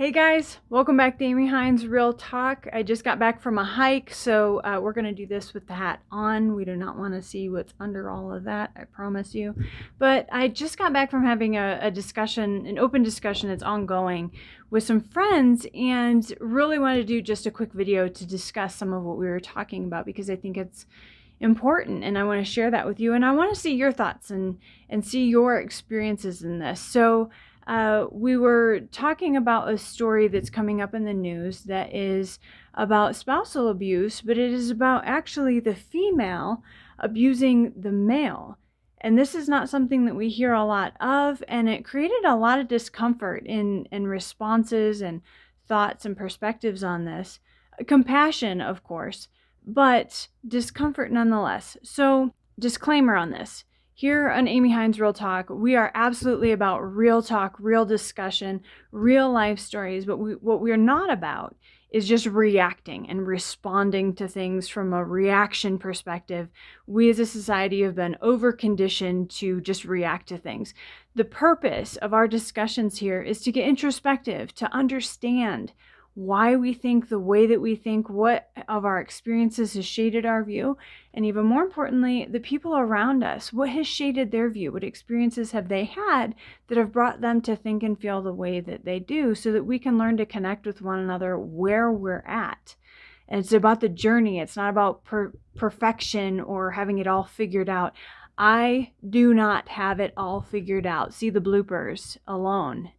Hey guys, welcome back to Hines Real Talk. I just got back from a hike, so we're going to do this with the hat on. We do not want to see what's under all of that, I promise you. But I just got back from having a discussion, an open discussion that's ongoing with some friends, and really wanted to do just a quick video to discuss some of what we were talking about because I think it's important and I want to share that with you, and I want to see your thoughts and see your experiences in this. So we were talking about a story that's coming up in the news that is about spousal abuse, but it is about actually the female abusing the male. And this is not something that we hear a lot of, and it created a lot of discomfort in responses and thoughts and perspectives on this. Compassion, of course, but discomfort nonetheless. So, disclaimer on this. Here on Amy Hines Real Talk, we are absolutely about real talk, real discussion, real life stories, but what we're not about is just reacting and responding to things from a reaction perspective. We as a society have been over-conditioned to just react to things. The purpose of our discussions here is to get introspective, to understand why we think the way that we think, what of our experiences has shaded our view, and even more importantly, the people around us, what has shaded their view, what experiences have they had that have brought them to think and feel the way that they do, so that we can learn to connect with one another where we're at. And it's about the journey. It's not about perfection or having it all figured out. I do not have it all figured out. See the bloopers alone.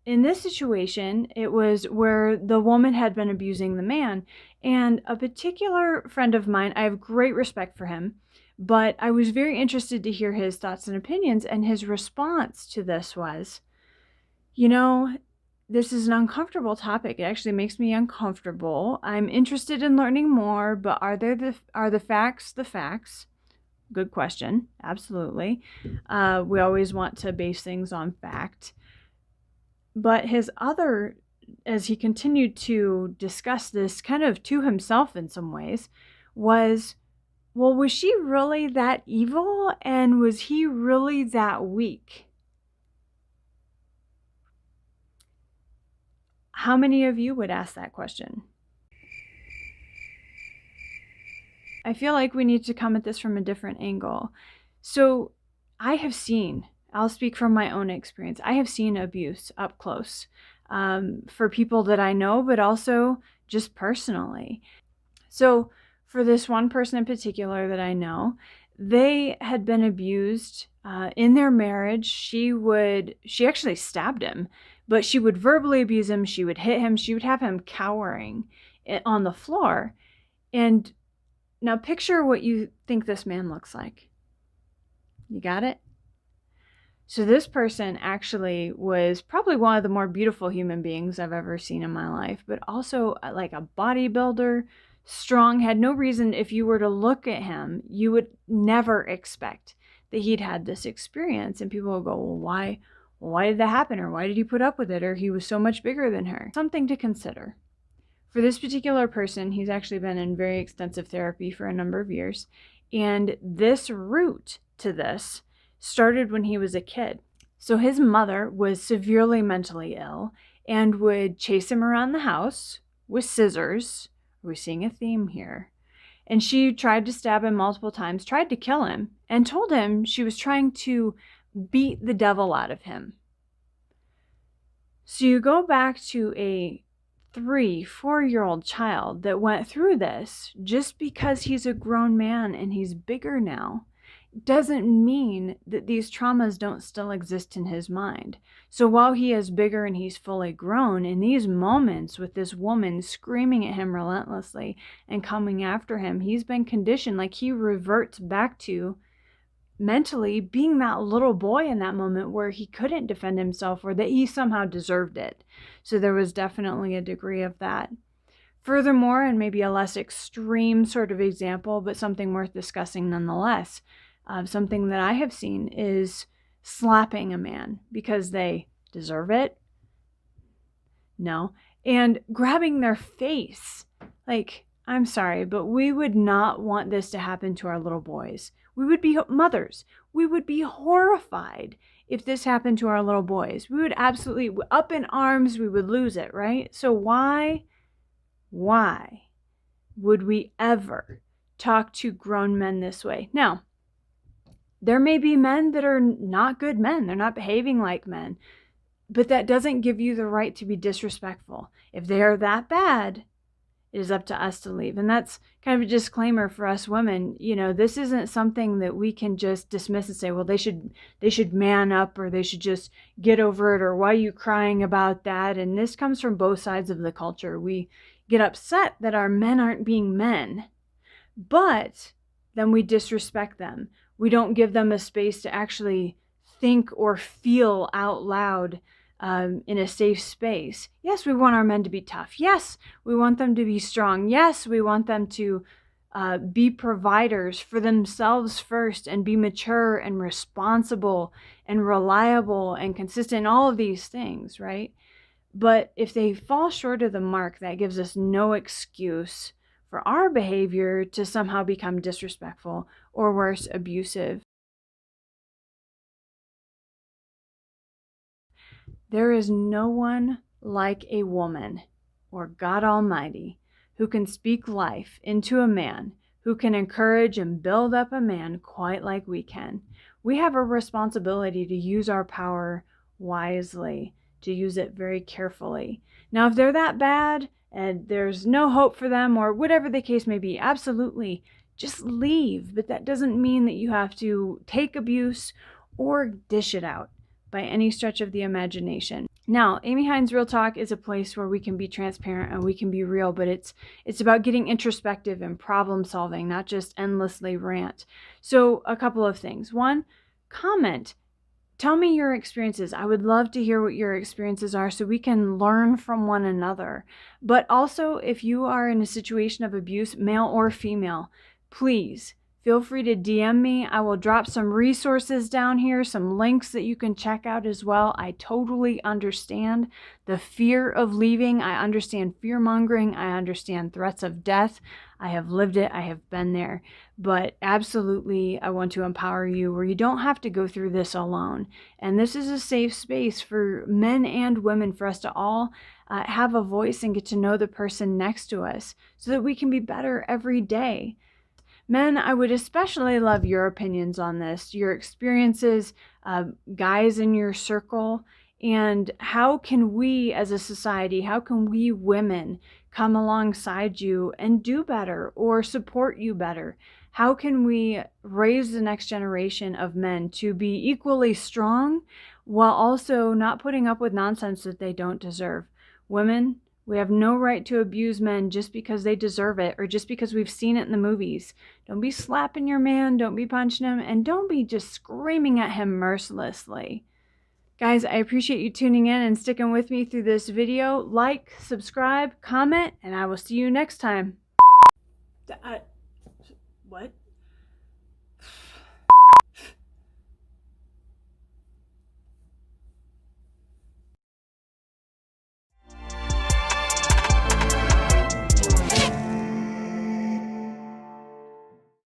In this situation, it was where the woman had been abusing the man, and a particular friend of mine, I have great respect for him, but I was very interested to hear his thoughts and opinions, and his response to this was, this is an uncomfortable topic. It actually makes me uncomfortable. I'm interested in learning more, but are the facts the facts? Good question. Absolutely. We always want to base things on fact. But as he continued to discuss this kind of to himself in some ways, was, well, was she really that evil? And was he really that weak? How many of you would ask that question? I feel like we need to come at this from a different angle. So I'll speak from my own experience. I have seen abuse up close for people that I know, but also just personally. So for this one person in particular that I know, they had been abused in their marriage. She actually stabbed him, but she would verbally abuse him. She would hit him. She would have him cowering on the floor. And now picture what you think this man looks like. You got it? So this person actually was probably one of the more beautiful human beings I've ever seen in my life, but also like a bodybuilder, strong, had no reason, if you were to look at him, you would never expect that he'd had this experience. And people will go, well, why did that happen? Or why did he put up with it? Or he was so much bigger than her. Something to consider. For this particular person, he's actually been in very extensive therapy for a number of years. And this route to this started when he was a kid. So his mother was severely mentally ill and would chase him around the house with scissors. We're seeing a theme here. And she tried to stab him multiple times, tried to kill him, and told him she was trying to beat the devil out of him. So you go back to a 3-4-year-old child that went through this. Just because he's a grown man and he's bigger now doesn't mean that these traumas don't still exist in his mind. So while he is bigger and he's fully grown, in these moments with this woman screaming at him relentlessly and coming after him, he's been conditioned, like he reverts back to mentally being that little boy in that moment where he couldn't defend himself or that he somehow deserved it. So there was definitely a degree of that. Furthermore, and maybe a less extreme sort of example, but something worth discussing nonetheless, something that I have seen is slapping a man because they deserve it. No. And grabbing their face. Like, I'm sorry, but we would not want this to happen to our little boys. We would be mothers. We would be horrified if this happened to our little boys. We would absolutely, up in arms, we would lose it, right? So why would we ever talk to grown men this way? Now, there may be men that are not good men. They're not behaving like men. But that doesn't give you the right to be disrespectful. If they are that bad, it is up to us to leave. And that's kind of a disclaimer for us women. You know, this isn't something that we can just dismiss and say, well, they should man up, or they should just get over it, or why are you crying about that? And this comes from both sides of the culture. We get upset that our men aren't being men, but then we disrespect them. We don't give them a space to actually think or feel out loud in a safe space. Yes, we want our men to be tough. Yes, we want them to be strong. Yes, we want them to be providers for themselves first, and be mature and responsible and reliable and consistent, all of these things, right? But if they fall short of the mark, that gives us no excuse for our behavior to somehow become disrespectful, or worse, abusive. There is no one like a woman, or God Almighty, who can speak life into a man, who can encourage and build up a man quite like we can. We have a responsibility to use our power wisely, to use it very carefully. Now, if they're that bad and there's no hope for them, or whatever the case may be, absolutely, just leave. But that doesn't mean that you have to take abuse or dish it out by any stretch of the imagination. Now, Amy Hines Real Talk is a place where we can be transparent and we can be real, but it's about getting introspective and problem solving, not just endlessly rant. So a couple of things. One, comment. Tell me your experiences. I would love to hear what your experiences are so we can learn from one another. But also, if you are in a situation of abuse, male or female, please feel free to DM me. I will drop some resources down here, some links that you can check out as well. I totally understand the fear of leaving. I understand fear mongering. I understand threats of death. I have lived it. I have been there. But absolutely, I want to empower you where you don't have to go through this alone. And this is a safe space for men and women, for us to all have a voice and get to know the person next to us so that we can be better every day. Men, I would especially love your opinions on this, your experiences, guys in your circle, and how can we as a society, how can we women come alongside you and do better or support you better? How can we raise the next generation of men to be equally strong while also not putting up with nonsense that they don't deserve? Women, we have no right to abuse men just because they deserve it, or just because we've seen it in the movies. Don't be slapping your man, don't be punching him, and don't be just screaming at him mercilessly. Guys, I appreciate you tuning in and sticking with me through this video. Like, subscribe, comment, and I will see you next time. What?